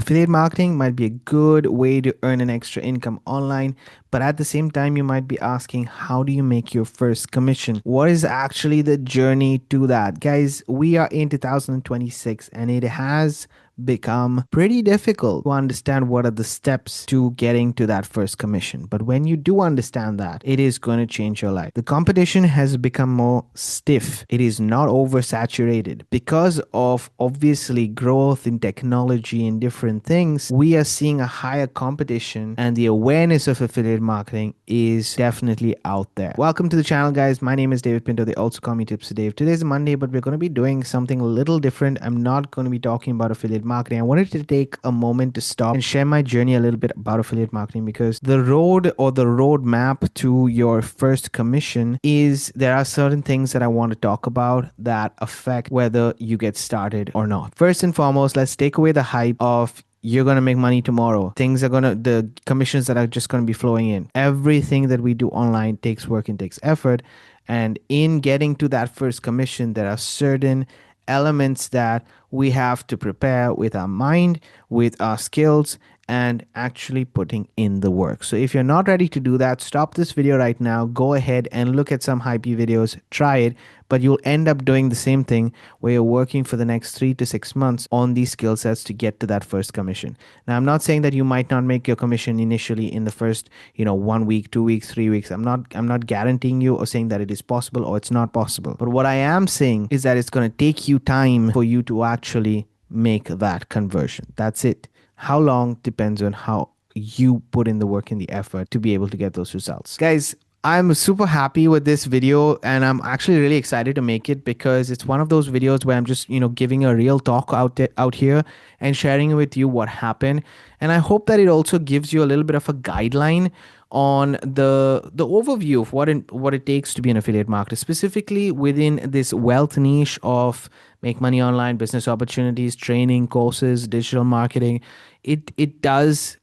Affiliate marketing might be a good way to earn an extra income online, but at the same time, you might be asking, how do you make your first commission? What is actually the journey to that? Guys, we are in 2026 and it has become pretty difficult to understand what are the steps to getting to that first commission. But when you do understand that, it is going to change your life. The competition has become more stiff. It is not oversaturated. Because of obviously growth in technology and different things, we are seeing a higher competition and the awareness of affiliate marketing is definitely out there. Welcome to the channel, guys. My name is David Pinto. They also call me Tips of Dave. Today is Monday, but we're going to be doing something a little different. I'm not going to be talking about affiliate marketing. I wanted to take a moment to stop and share my journey a little bit about affiliate marketing, because the road or the roadmap to your first commission is there are certain things that I want to talk about that affect whether you get started or not. First and foremost, let's take away the hype of you're going to make money tomorrow. The commissions that are just going to be flowing in. Everything that we do online takes work and takes effort. And in getting to that first commission, there are certain elements that we have to prepare with our mind, with our skills, and actually putting in the work. So if you're not ready to do that, stop this video right now, go ahead and look at some hypey videos, try it, but you'll end up doing the same thing where you're working for the next 3 to 6 months on these skill sets to get to that first commission. Now, I'm not saying that you might not make your commission initially in the first, 1 week, 2 weeks, 3 weeks. I'm not guaranteeing you or saying that it is possible or it's not possible. But what I am saying is that it's going to take you time for you to actually make that conversion. That's it. How long depends on how you put in the work and the effort to be able to get those results. Guys, I'm super happy with this video and I'm actually really excited to make it because it's one of those videos where I'm just, giving a real talk out here and sharing with you what happened. And I hope that it also gives you a little bit of a guideline on the overview of what it takes to be an affiliate marketer, specifically within this wealth niche of make money online, business opportunities, training, courses, digital marketing. It's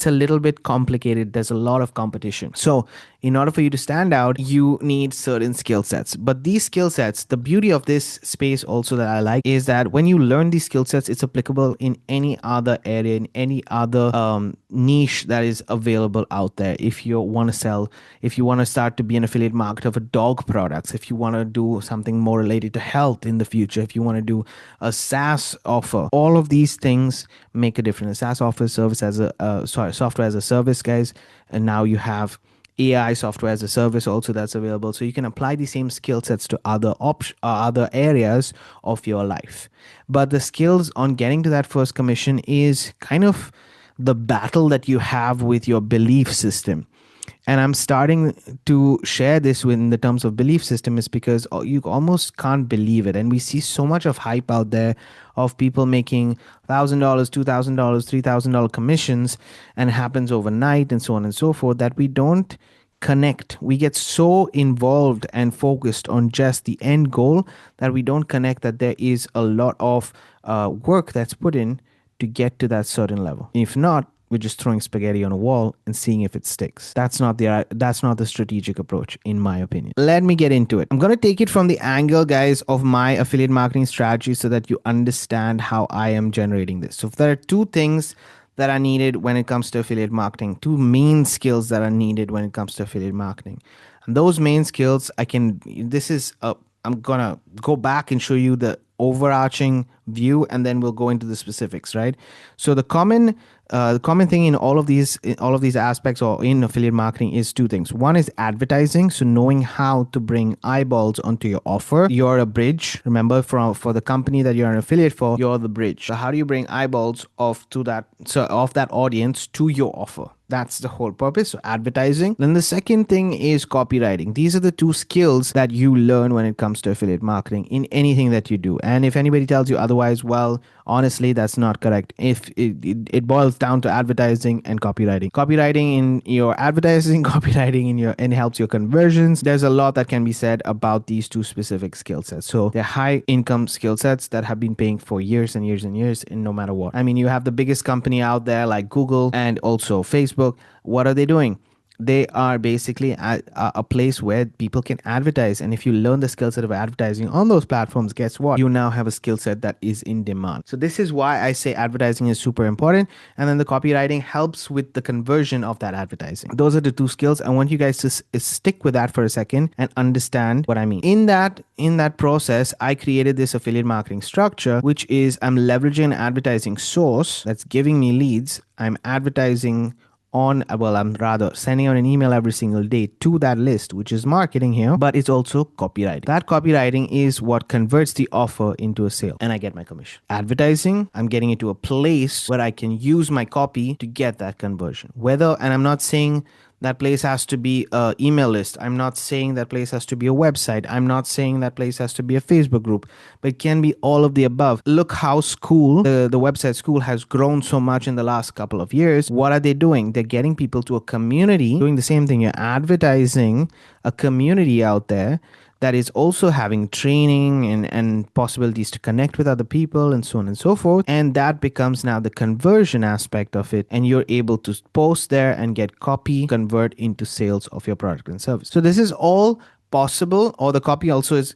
a little bit complicated. There's a lot of competition. So in order for you to stand out, you need certain skill sets. But these skill sets, the beauty of this space also that I like is that when you learn these skill sets, it's applicable in any other area, in any other niche that is available out there. If you want to start to be an affiliate marketer for dog products, if you want to do something more related to health in the future, if you want to do a SaaS offer, all of these things make a difference. A SaaS offer, software as a service, guys. And now you have AI software as a service also that's available. So you can apply the same skill sets to other areas of your life. But the skills on getting to that first commission is kind of the battle that you have with your belief system. And I'm starting to share this in the terms of belief system is because you almost can't believe it. And we see so much of hype out there of people making $1,000, $2,000, $3,000 commissions, and it happens overnight and so on and so forth that we don't connect. We get so involved and focused on just the end goal that we don't connect that there is a lot of work that's put in to get to that certain level. If not, we're just throwing spaghetti on a wall and seeing if it sticks. That's not the strategic approach, in my opinion. Let me get into it. I'm going to take it from the angle, guys, of my affiliate marketing strategy so that you understand how I am generating this. So if there are two things that are needed when it comes to affiliate marketing, two main skills that are needed when it comes to affiliate marketing. And those main skills, I'm going to go back and show you the overarching view and then we'll go into the specifics, right? So the common thing in all of these aspects or in affiliate marketing is two things. One is advertising, so knowing how to bring eyeballs onto your offer. You're a bridge. Remember, for the company that you're an affiliate for, you're the bridge. So how do you bring eyeballs of that audience to your offer? That's the whole purpose. So advertising. Then the second thing is copywriting. These are the two skills that you learn when it comes to affiliate marketing in anything that you do. And if anybody tells you otherwise, well, honestly, that's not correct. If it boils down to advertising and copywriting. Copywriting in your advertising, copywriting and it helps your conversions. There's a lot that can be said about these two specific skill sets. So they're high income skill sets that have been paying for years and years and years, and no matter what. I mean, you have the biggest company out there like Google and also Facebook. What are they doing? they are basically a place where people can advertise. And if you learn the skill set of advertising on those platforms, guess what? You now have a skill set that is in demand. So this is why I say advertising is super important. And then the copywriting helps with the conversion of that advertising. Those are the two skills. I want you guys to stick with that for a second and understand what I mean. In that process, I created this affiliate marketing structure, which is I'm leveraging an advertising source that's giving me leads. I'm advertising I'm rather sending out an email every single day to that list, which is marketing here, but it's also copywriting. That copywriting is what converts the offer into a sale, and I get my commission. Advertising, I'm getting it to a place where I can use my copy to get that conversion. And I'm not saying that place has to be an email list. I'm not saying that place has to be a website. I'm not saying that place has to be a Facebook group, but it can be all of the above. Look how the website Skool has grown so much in the last couple of years. What are they doing? They're getting people to a community doing the same thing. You're advertising a community out there that is also having training and possibilities to connect with other people and so on and so forth. And that becomes now the conversion aspect of it. And you're able to post there and get copy, convert into sales of your product and service. So this is all possible, or the copy also is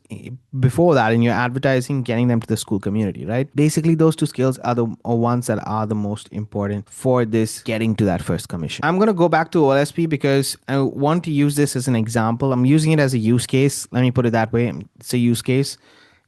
before that in your advertising, getting them to the Skool community, right? Basically, those two skills are the ones that are the most important for this getting to that first commission. I'm going to go back to OLSP because I want to use this as an example. I'm using it as a use case. Let me put it that way. It's a use case.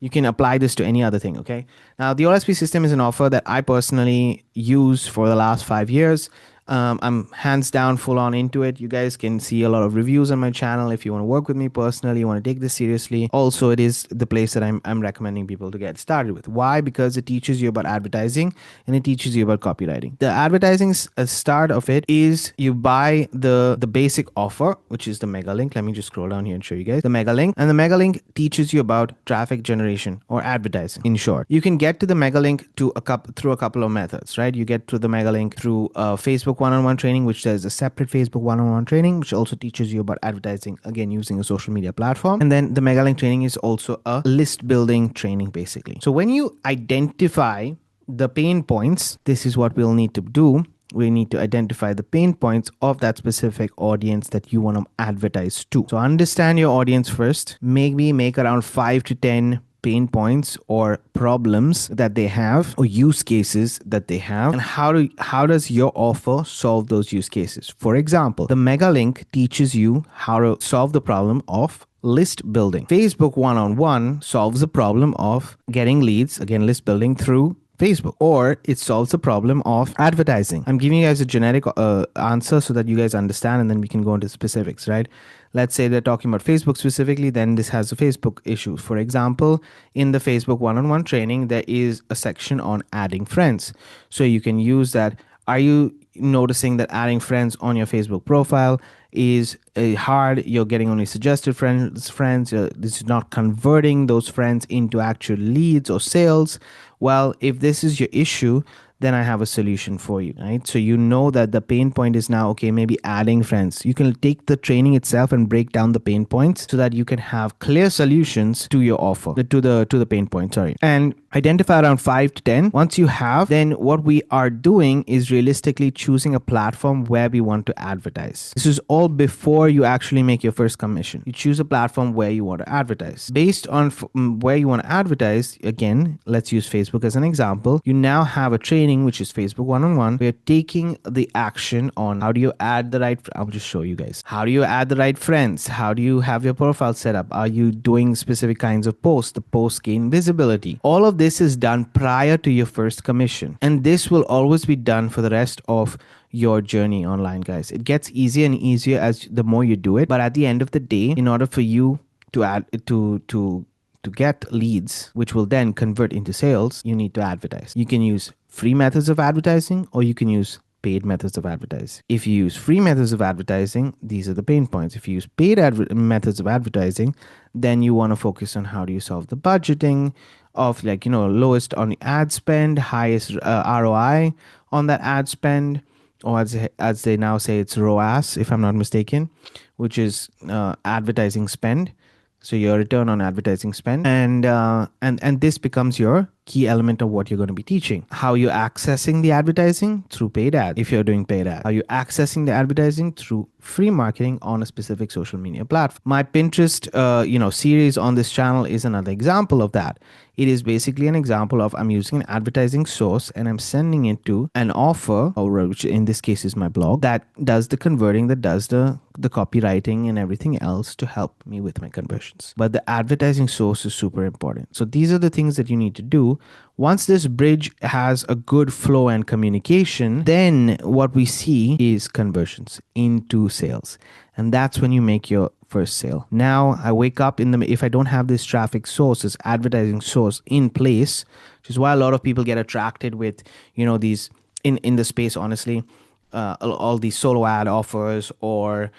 You can apply this to any other thing, okay? Now, the OLSP system is an offer that I personally use for the last 5 years. I'm hands down full on into it. You guys can see a lot of reviews on my channel. If you want to work with me personally, you want to take this seriously. Also, it is the place that I'm recommending people to get started with. Why? Because it teaches you about advertising and it teaches you about copywriting. The advertising start of it is you buy the basic offer, which is the mega link. Let me just scroll down here and show you guys the mega link. And the mega link teaches you about traffic generation or advertising. In short, you can get to the mega link through a couple of methods, right? You get to the mega link through Facebook one-on-one training, which there's a separate Facebook one-on-one training, which also teaches you about advertising, again, using a social media platform. And then the mega link training is also a list building training, basically. So when you identify the pain points, this is what we'll need to do. We need to identify the pain points of that specific audience that you want to advertise to. So understand your audience first. Maybe make around 5 to 10 pain points or problems that they have or use cases that they have, and how does your offer solve those use cases. For example, the mega link teaches you how to solve the problem of list building. Facebook one-on-one solves the problem of getting leads, again, list building through Facebook, or it solves the problem of advertising. I'm giving you guys a generic answer so that you guys understand, and then we can go into specifics, right? Let's say they're talking about Facebook specifically, then this has a Facebook issue. For example, in the Facebook one-on-one training, there is a section on adding friends. So you can use that. Are you noticing that adding friends on your Facebook profile is hard? You're getting only suggested friends. This is not converting those friends into actual leads or sales. Well, if this is your issue, then I have a solution for you, right? So you know that the pain point is now, okay, maybe adding friends. You can take the training itself and break down the pain points so that you can have clear solutions to your offer, to the pain point, sorry. And identify around 5 to 10. Once you have, then what we are doing is realistically choosing a platform where we want to advertise. This is all before you actually make your first commission. You choose a platform where you want to advertise. Based on where you want to advertise, again, let's use Facebook as an example. You now have a training, which is Facebook one-on-one. We're taking the action on how do you add the right, I'll just show you guys. How do you add the right friends? How do you have your profile set up? Are you doing specific kinds of posts? The posts gain visibility. All of this is done prior to your first commission. And this will always be done for the rest of your journey online, guys. It gets easier and easier as the more you do it. But at the end of the day, in order for you to add to get leads, which will then convert into sales, you need to advertise. You can use free methods of advertising, or you can use paid methods of advertising. If you use free methods of advertising, these are the pain points. If you use paid methods of advertising, then you want to focus on how do you solve the budgeting of, like, lowest on the ad spend, highest ROI on that ad spend, or as they now say, it's ROAS, if I'm not mistaken, which is advertising spend. So your return on advertising spend, and this becomes your key element of what you're going to be teaching. How you're accessing the advertising through paid ad if you're doing paid ad. How you're accessing the advertising through free marketing on a specific social media platform. My Pinterest series on this channel is another example of that. It is basically an example of I'm using an advertising source and I'm sending it to an offer, or which in this case is my blog, that does the converting, that does the copywriting and everything else to help me with my conversions. But the advertising source is super important. So these are the things that you need to do. Once this bridge has a good flow and communication, then what we see is conversions into sales. And that's when you make your first sale. Now I wake up if I don't have this traffic source, this advertising source in place, which is why a lot of people get attracted with, these in the space, honestly, all these solo ad offers or,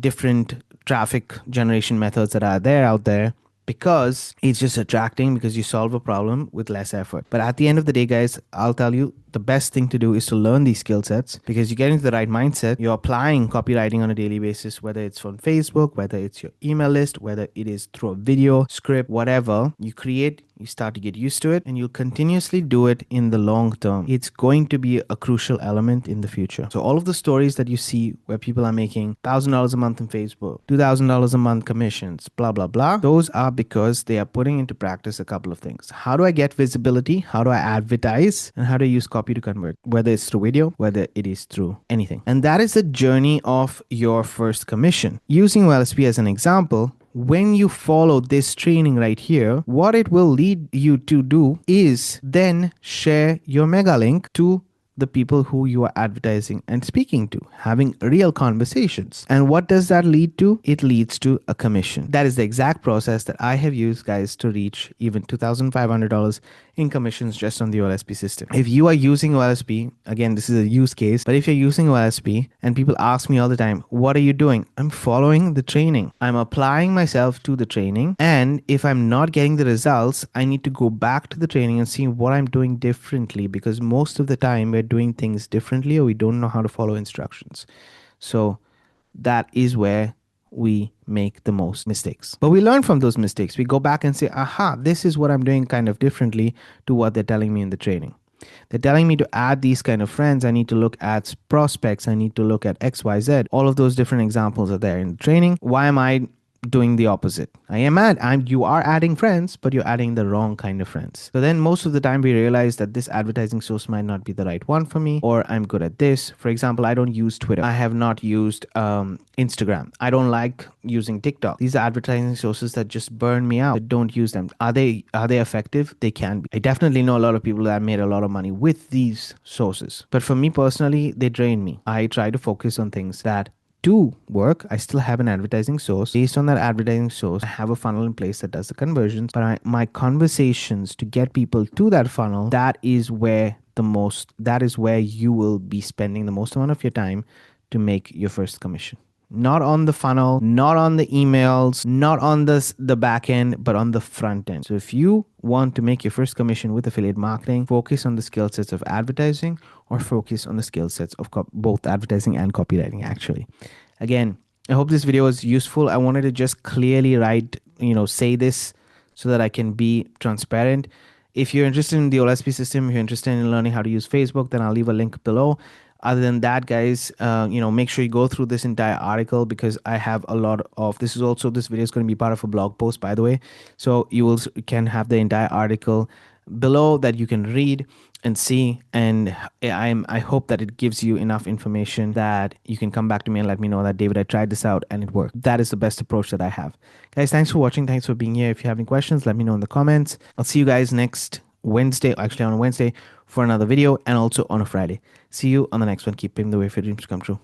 different traffic generation methods that are out there. Because it's just attracting, because you solve a problem with less effort. But at the end of the day, guys, I'll tell you, the best thing to do is to learn these skill sets, because you get into the right mindset. You're applying copywriting on a daily basis, whether it's on Facebook, whether it's your email list, whether it is through a video, script, whatever you create, you start to get used to it and you'll continuously do it in the long term. It's going to be a crucial element in the future. So all of the stories that you see where people are making $1,000 a month in Facebook, $2,000 a month commissions, blah, blah, blah, those are because they are putting into practice a couple of things. How do I get visibility? How do I advertise? And how do I use copy to convert? Whether it's through video, whether it is through anything. And that is the journey of your first commission. Using OLSP as an example, when you follow this training right here, what it will lead you to do is then share your mega link to the people who you are advertising and speaking to, having real conversations. And what does that lead to? It leads to a commission. That is the exact process that I have used, guys, to reach even $2,500 in commissions just on the OLSP system. If you are using OLSP, again, this is a use case, but if you're using OLSP and people ask me all the time, what are you doing? I'm following the training. I'm applying myself to the training. And if I'm not getting the results, I need to go back to the training and see what I'm doing differently, because most of the time we're doing things differently or we don't know how to follow instructions. So that is where we make the most mistakes. But we learn from those mistakes. We go back and say, aha, this is what I'm doing kind of differently to what they're telling me in the training. They're telling me to add these kind of friends. I need to look at prospects. I need to look at XYZ. All of those different examples are there in the training. Why am I doing the opposite? You are adding friends, but you're adding the wrong kind of friends. So then most of the time we realize that this advertising source might not be the right one for me, or I'm good at this. For example, I don't use Twitter. I have not used Instagram. I don't like using TikTok. These are advertising sources that just burn me out. I don't use them. Are they effective? They can be. I definitely know a lot of people that made a lot of money with these sources. But for me personally, they drain me. I try to focus on things that do work. I still have an advertising source. Based on that advertising source, I have a funnel in place that does the conversions. But my conversations to get people to that funnel, that is where you will be spending the most amount of your time to make your first commission. Not on the funnel, not on the emails, not on the back end, but on the front end. So if you want to make your first commission with affiliate marketing, focus on the skill sets of advertising or focus on the skill sets of both advertising and copywriting, actually. Again, I hope this video was useful. I wanted to just clearly say this so that I can be transparent. If you're interested in the OLSP system, if you're interested in learning how to use Facebook, then I'll leave a link below. Other than that, guys, make sure you go through this entire article, because I have a lot of this video is going to be part of a blog post, by the way. So you can have the entire article below that you can read and see. And I hope that it gives you enough information that you can come back to me and let me know that, David, I tried this out and it worked. That is the best approach that I have. Guys, thanks for watching. Thanks for being here. If you have any questions, let me know in the comments. I'll see you guys next Wednesday, actually on Wednesday, for another video, and also on a Friday. See you on the next one. Keep paving the way for your dreams to come true.